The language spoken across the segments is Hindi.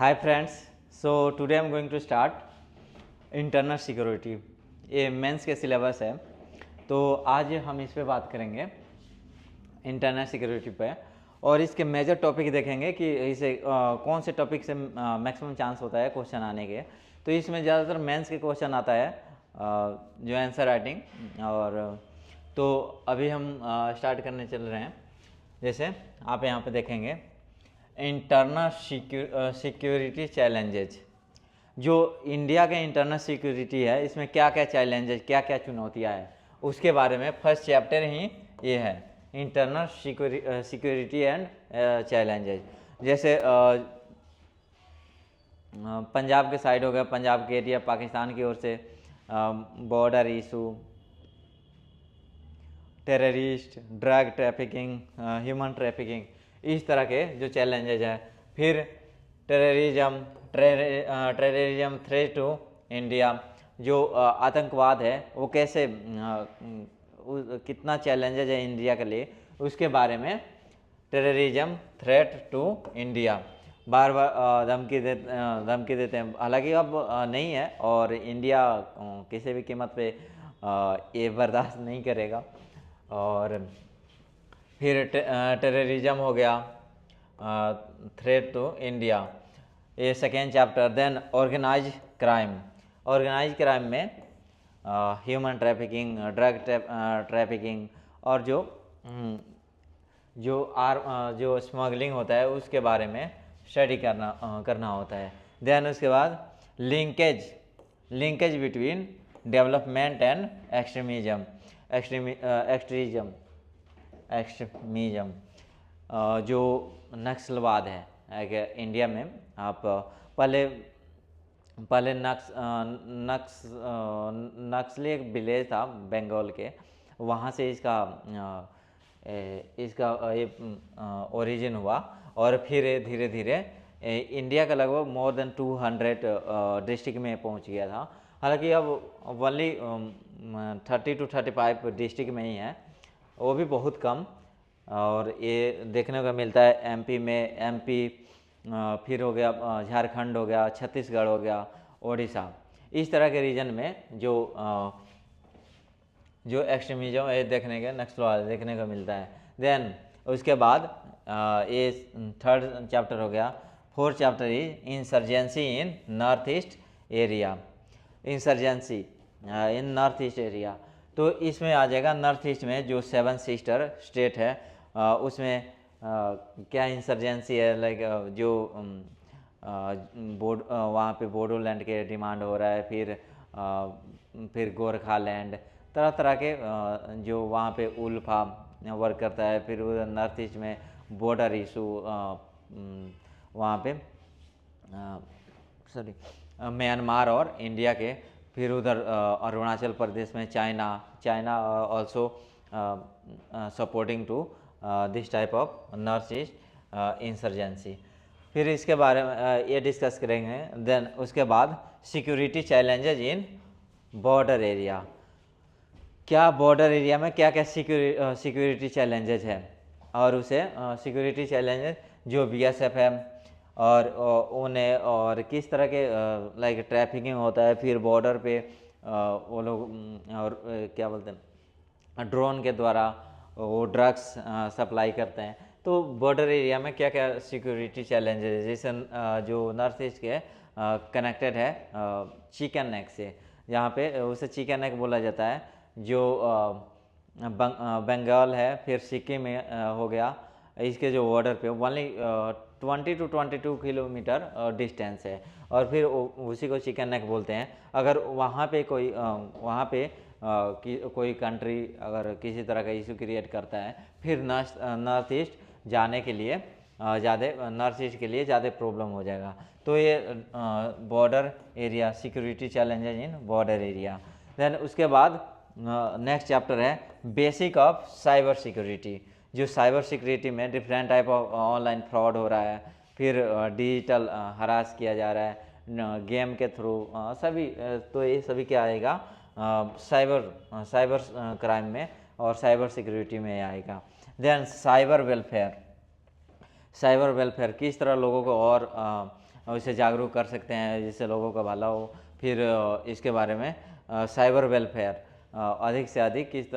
Hi friends, so today I'm going to start internal security. ये मेंस के सिलेबस है, तो आज हम इस पे बात करेंगे इंटरनल सिक्योरिटी पे। और इसके मेजर टॉपिक देखेंगे कि इसे कौन से टॉपिक से मैक्सिमम चांस होता है क्वेश्चन आने के। तो इसमें ज़्यादातर मेंस के क्वेश्चन आता है जो आंसर राइटिंग। और तो अभी हम स्टार्ट करने चल रहे हैं। जैसे आप यहाँ पे देखेंगे इंटरनल सिक्योरिटी चैलेंजेज। जो इंडिया के इंटरनल सिक्योरिटी है, इसमें क्या क्या चैलेंजेज, क्या क्या चुनौतियाँ हैं, उसके बारे में फर्स्ट चैप्टर ही ये है, इंटरनल सिक्योरिटी एंड चैलेंजेज। जैसे पंजाब के साइड हो गया, पंजाब के एरिया पाकिस्तान की ओर से, border issue, terrorist, drug trafficking, human trafficking, इस तरह के जो चैलेंजेज हैं। फिर टेररिज्म थ्रेट टू इंडिया, जो आतंकवाद है वो कैसे कितना चैलेंजेज है इंडिया के लिए, उसके बारे में टेररिज्म थ्रेट टू इंडिया बार बार धमकी देते हैं। हालांकि अब नहीं है और इंडिया किसी भी कीमत पे ये बर्दाश्त नहीं करेगा। और फिर टेररिज्म हो गया, थ्रेट टू इंडिया, ये second chapter. Then organize crime में ह्यूमन ट्रैफिकिंग, ड्रग ट्रैफिकिंग और जो स्मगलिंग होता है उसके बारे में स्टडी करना होता है। देन उसके बाद linkage between development and extremism. जो नक्सलवाद है इंडिया में। आप पहले नक्सली एक विलेज था बंगाल के, वहाँ से इसका ये ओरिजिन हुआ। और फिर धीरे धीरे इंडिया का लगभग मोर देन 200 डिस्ट्रिक्ट में पहुँच गया था। हालांकि अब ओनली 30 to 35 डिस्ट्रिक्ट में ही है, वो भी बहुत कम। और ये देखने को मिलता है एमपी, फिर हो गया झारखंड हो गया, छत्तीसगढ़ हो गया, ओडिशा, इस तरह के रीजन में जो एक्सट्रीमिज्म है नक्सलवाद देखने को मिलता है। देन उसके बाद ये थर्ड चैप्टर हो गया। Fourth chapter is insurgency in north east area. Insurgency in north east area, तो इसमें आ जाएगा नॉर्थ ईस्ट में जो 7 सिस्टर स्टेट है, उसमें क्या इंसर्जेंसी है, लाइक जो वहाँ पे बोडोलैंड के डिमांड हो रहा है, फिर गोरखालैंड, तरह तरह के जो वहाँ पे उल्फा वर्क करता है। फिर उधर नॉर्थ ईस्ट में बॉर्डर इशू, वहाँ पे म्यांमार और इंडिया के। फिर उधर अरुणाचल प्रदेश में China also supporting to this type of North East insurgency. फिर इसके बारे में ये डिस्कस करेंगे। देन उसके बाद सिक्योरिटी चैलेंजेज इन बॉर्डर एरिया। क्या बॉर्डर एरिया में क्या क्या सिक्योरिटी चैलेंजेज है, और उसे सिक्योरिटी चैलेंजेज जो बीएसएफ है और उन्हें, और किस तरह के लाइक ट्रैफिकिंग होता है। फिर बॉर्डर पे वो लोग और क्या बोलते हैं, ड्रोन के द्वारा वो ड्रग्स सप्लाई करते हैं। तो बॉर्डर एरिया में क्या क्या सिक्योरिटी चैलेंजेस है, जैसे जो नॉर्थ ईस्ट के कनेक्टेड है चिकन नेक से, जहाँ पे उसे चिकन नेक बोला जाता है, जो बंगाल है, फिर सिक्किम में हो गया। इसके जो बॉर्डर पे ओनली 20 to 22 किलोमीटर डिस्टेंस है, और फिर उसी को चिकन नेक बोलते हैं। अगर वहाँ पे कोई कंट्री अगर किसी तरह का इशू क्रिएट करता है, फिर नॉर्थ ईस्ट जाने के लिए नॉर्थ ईस्ट के लिए ज़्यादा प्रॉब्लम हो जाएगा। तो ये बॉर्डर एरिया, सिक्योरिटी चैलेंजेज इन बॉर्डर एरिया। देन उसके बाद नेक्स्ट चैप्टर है बेसिक ऑफ साइबर सिक्योरिटी। जो साइबर सिक्योरिटी में different type of online fraud हो रहा है, फिर डिजिटल हरास किया जा रहा है गेम के थ्रू, सभी तो ये सभी क्या आएगा साइबर क्राइम में और साइबर सिक्योरिटी में आएगा। देन साइबर वेलफेयर किस तरह लोगों को और उसे जागरूक कर सकते हैं जिससे लोगों का भला हो। फिर इसके बारे में साइबर वेलफेयर, अधिक से अधिक किस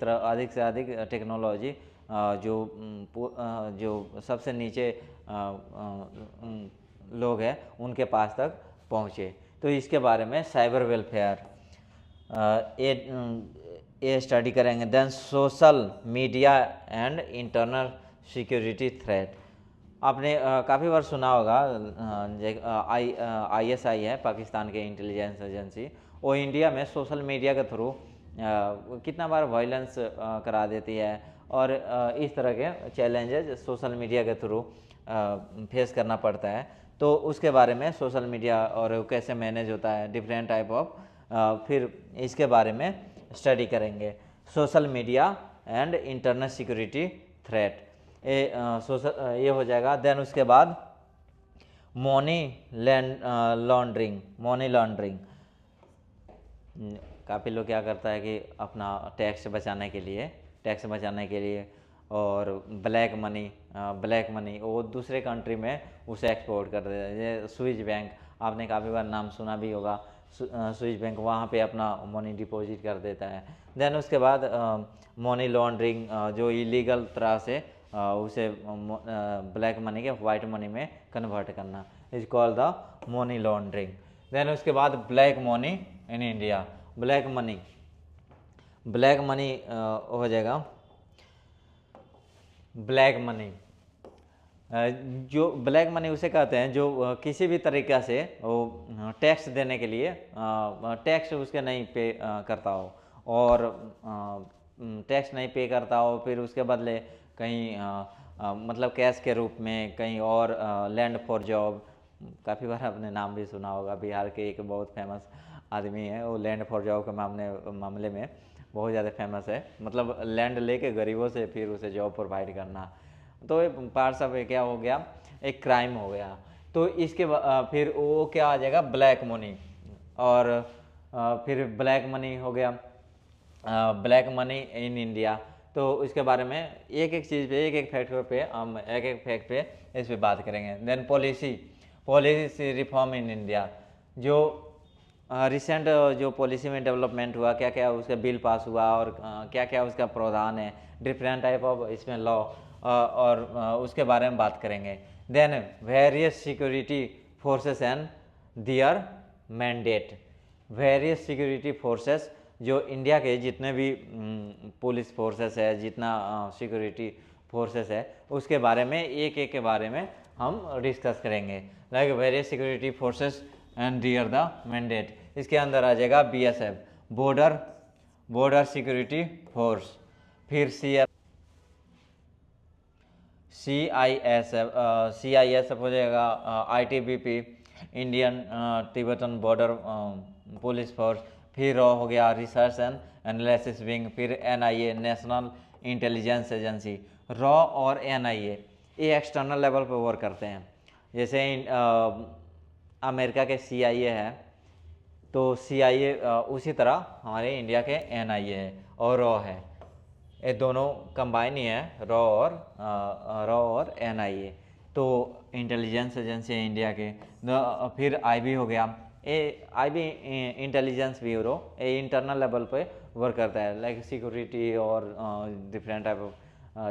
तरह अधिक से अधिक टेक्नोलॉजी जो सबसे नीचे लोग हैं उनके पास तक पहुँचे, तो इसके बारे में साइबर वेलफेयर ये स्टडी करेंगे। Then social media and internal security threat. आपने काफ़ी बार सुना होगा, ISI है पाकिस्तान के इंटेलिजेंस एजेंसी, वो इंडिया में सोशल मीडिया के थ्रू कितना बार वायलेंस करा देती है, और इस तरह के चैलेंजेस सोशल मीडिया के थ्रू फेस करना पड़ता है। तो उसके बारे में सोशल मीडिया और कैसे मैनेज होता है, डिफरेंट टाइप ऑफ, फिर इसके बारे में स्टडी करेंगे। Social media and internal security threat, ये हो जाएगा। देन उसके बाद मनी लॉन्ड्रिंग। काफ़ी लोग क्या करता है कि अपना टैक्स बचाने के लिए और ब्लैक मनी वो दूसरे कंट्री में उसे एक्सपोर्ट कर देता है। जैसे स्विस बैंक, आपने काफ़ी बार नाम सुना भी होगा, स्विस बैंक, वहाँ पे अपना मनी डिपॉजिट कर देता है। देन उसके बाद मनी लॉन्ड्रिंग, जो इलीगल तरह से उसे ब्लैक मनी के वाइट मनी में कन्वर्ट करना, is called the money laundering. Then उसके बाद black money in India. Black money हो जाएगा ब्लैक मनी। जो ब्लैक मनी उसे कहते हैं जो किसी भी तरीक़ा से वो टैक्स देने के लिए टैक्स उसके नहीं पे करता हो, और टैक्स नहीं पे करता हो, फिर उसके बदले कहीं मतलब कैश के रूप में कहीं और लैंड फॉर जॉब, काफ़ी बार आपने नाम भी सुना होगा, बिहार के एक बहुत फेमस आदमी है, वो लैंड फॉर जॉब के मामले में बहुत ज़्यादा फेमस है। मतलब लैंड लेके गरीबों से फिर उसे जॉब प्रोवाइड करना, तो पार्ट ऑफ क्या हो गया, एक क्राइम हो गया। तो इसके फिर वो क्या आ जाएगा, ब्लैक मनी। और फिर ब्लैक मनी हो गया, ब्लैक मनी इन इंडिया। तो इसके बारे में एक एक चीज़ पे, एक एक फैक्टर पे हम एक फैक्ट पे इस पर बात करेंगे। Then policy reform in India, जो रिसेंट जो पॉलिसी में डेवलपमेंट हुआ, क्या क्या उसका बिल पास हुआ और क्या क्या उसका प्रावधान है, डिफरेंट टाइप ऑफ इसमें लॉ, और उसके बारे में बात करेंगे। Then various security forces and their mandate. Various security forces, जो इंडिया के जितने भी पुलिस फोर्सेस है, जितना सिक्योरिटी फोर्सेस है, उसके बारे में एक एक के बारे में हम डिस्कस करेंगे। Like various security forces and their the mandate, इसके अंदर आ जाएगा BSF, बॉर्डर सिक्योरिटी फोर्स, फिर CISF हो जाएगा, ITBP, Indian Tibetan border police force, फिर हो गया रिसर्च एंड एनालिसिस विंग, फिर NIA, नेशनल इंटेलिजेंस एजेंसी। रॉ और NIA ये एक्सटर्नल लेवल पर वर्क करते हैं। जैसे अमेरिका के CIA है, तो CIA उसी तरह हमारे इंडिया के NIA है और रॉ है, ये दोनों कंबाइन ही है, रॉ और NIA। तो इंटेलिजेंस एजेंसी है इंडिया के। फिर IB हो गया, IB इंटेलिजेंस ब्यूरो, ये इंटरनल लेवल पे वर्क करता है, लाइक सिक्योरिटी और डिफरेंट टाइप ऑफ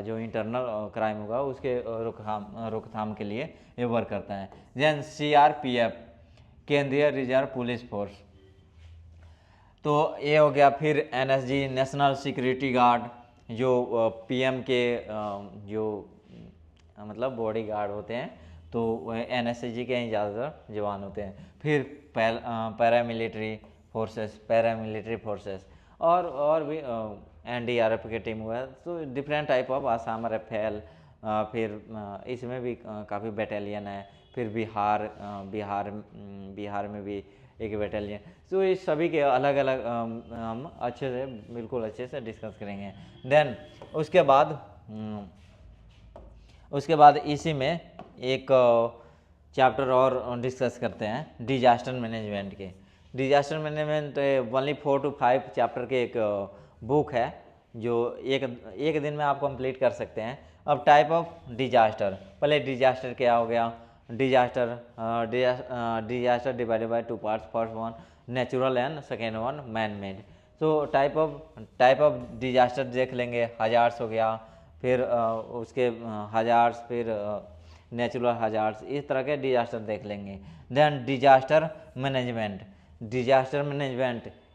जो इंटरनल क्राइम होगा उसके रोकथाम के लिए ये वर्क करता है। देन CRPF, केंद्रीय रिजर्व पुलिस फोर्स, तो ये हो गया। फिर NSG, नेशनल सिक्योरिटी गार्ड, जो PM के जो मतलब बॉडी गार्ड होते हैं, तो वह NSG के ही ज़्यादातर जवान होते हैं। फिर पैरामिलिट्री फोर्सेस और भी NDRF की टीम हुआ है, तो different type of Assam rifle, फिर इसमें भी काफ़ी बटालियन है। फिर बिहार में भी एक बटालियन। तो इस सभी के अलग अलग हम बिल्कुल अच्छे से डिस्कस करेंगे। देन उसके बाद इसी में एक चैप्टर और डिस्कस करते हैं डिजास्टर मैनेजमेंट के। डिजास्टर मैनेजमेंट 4 to 5 चैप्टर के एक बुक है, जो एक दिन में आप कंप्लीट कर सकते हैं। अब टाइप ऑफ डिजास्टर, पहले डिजास्टर क्या हो गया, disaster disaster divided by two parts, first one natural and second one man made. तो टाइप ऑफ डिजास्टर देख लेंगे, हजार्ड्स हो गया, फिर उसके हजार्ड्स, फिर नेचुरल हजार्ड्स, इस तरह के डिजास्टर देख लेंगे। देन डिजास्टर मैनेजमेंट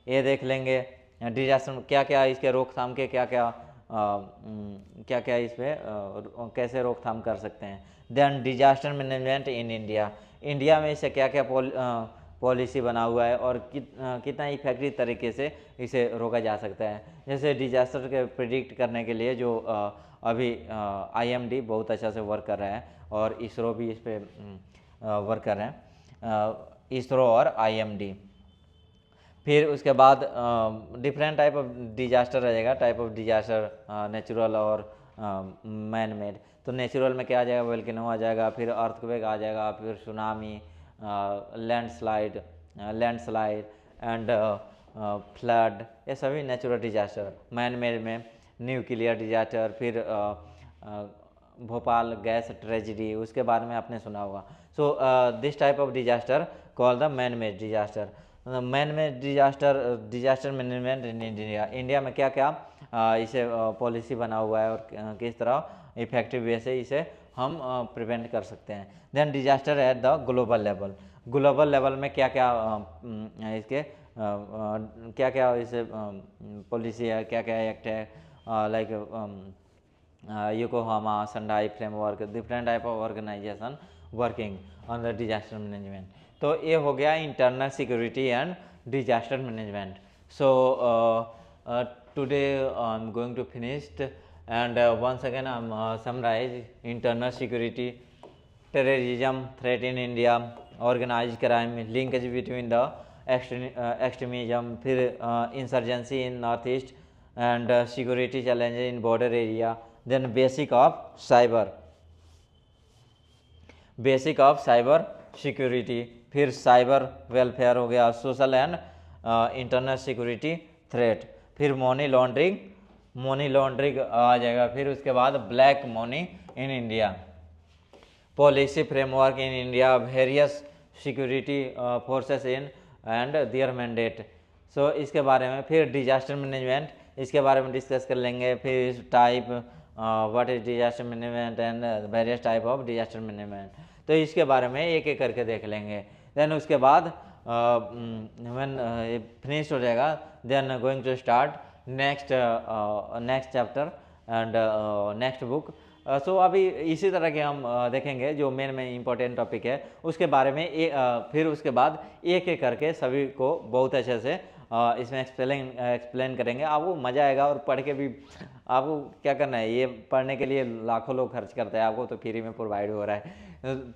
ये देख लेंगे, डिजास्टर क्या क्या इसके रोकथाम के क्या क्या इस पर कैसे रोकथाम कर सकते हैं। Then disaster management in India में इसे क्या क्या पॉलिसी बना हुआ है और कितना इफेक्टिव तरीके से इसे रोका जा सकता है। जैसे डिजास्टर के प्रिडिक्ट करने के लिए जो अभी IMD बहुत अच्छा से वर्क कर रहा है और इसरो भी इस पर वर्क कर रहे हैं, इसरो और IMD। फिर उसके बाद डिफरेंट टाइप ऑफ डिजास्टर रहेगा, टाइप ऑफ डिजास्टर नेचुरल और मैन मेड। तो नेचुरल में क्या आ जाएगा, वोल्केनो आ जाएगा, फिर अर्थक्वेक आ जाएगा, फिर सुनामी, लैंडस्लाइड एंड फ्लड, ये सभी नेचुरल डिजास्टर। मैन मेड में न्यूक्लियर डिजास्टर, फिर भोपाल गैस ट्रेजिडी, उसके बारे में आपने सुना होगा। So this type of disaster called the man made disaster. Man made disaster management in India में क्या क्या इसे पॉलिसी बना हुआ है और किस तरह इफेक्टिव वे से इसे हम प्रिवेंट कर सकते हैं। Then disaster at the global level में क्या क्या इसके क्या क्या इसे पॉलिसी है, क्या क्या एक्ट है, like Yokohama, Sendai framework, different type of organization working on the disaster management. तो ये हो गया internal security and disaster management. So today I am going to finished and once again I am summarize internal security, terrorism threat in India, organized crime, linkage between the extremism, फिर insurgency in northeast and security challenges in border area, then basic of cyber security, फिर साइबर वेलफेयर हो गया, social and internal security threat, फिर मनी लॉन्ड्रिंग आ जाएगा, फिर उसके बाद black money in India, policy framework in India, various security forces in and their mandate. So इसके बारे में फिर डिजास्टर मैनेजमेंट, इसके बारे में डिस्कस कर लेंगे, फिर type what is disaster management and various type of disaster management. तो इसके बारे में एक एक करके देख लेंगे। देन उसके बाद व्हेन फिनिश हो जाएगा, then going to start next chapter and next book. So अभी इसी तरह के हम देखेंगे जो मेन में इम्पोर्टेंट टॉपिक है उसके बारे में फिर उसके बाद एक एक करके सभी को बहुत अच्छे से इसमें एक्सप्लेन करेंगे। आपको मज़ा आएगा और पढ़ के भी आपको क्या करना है, ये पढ़ने के लिए लाखों लोग खर्च करते हैं, आपको तो फ्री में प्रोवाइड हो रहा है,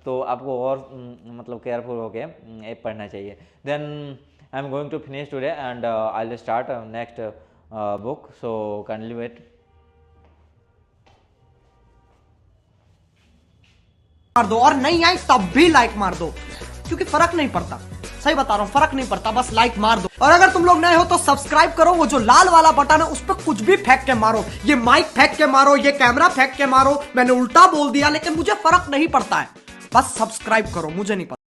तो आपको और मतलब केयरफुल होके ये पढ़ना चाहिए। Then I am going to finish today and I will start next book, so kindly wait. मार दो और नहीं आई तब भी लाइक मार दो, क्योंकि फर्क नहीं पड़ता, सही बता रहा हूं, फर्क नहीं पड़ता, बस लाइक मार दो। और अगर तुम लोग नए हो तो सब्सक्राइब करो, वो जो लाल वाला बटन है उस पर कुछ भी फेंक के मारो, ये माइक फेंक के मारो, ये कैमरा फेंक के मारो, मैंने उल्टा बोल दिया लेकिन मुझे फर्क नहीं पड़ता है, बस सब्सक्राइब करो, मुझे नहीं पता।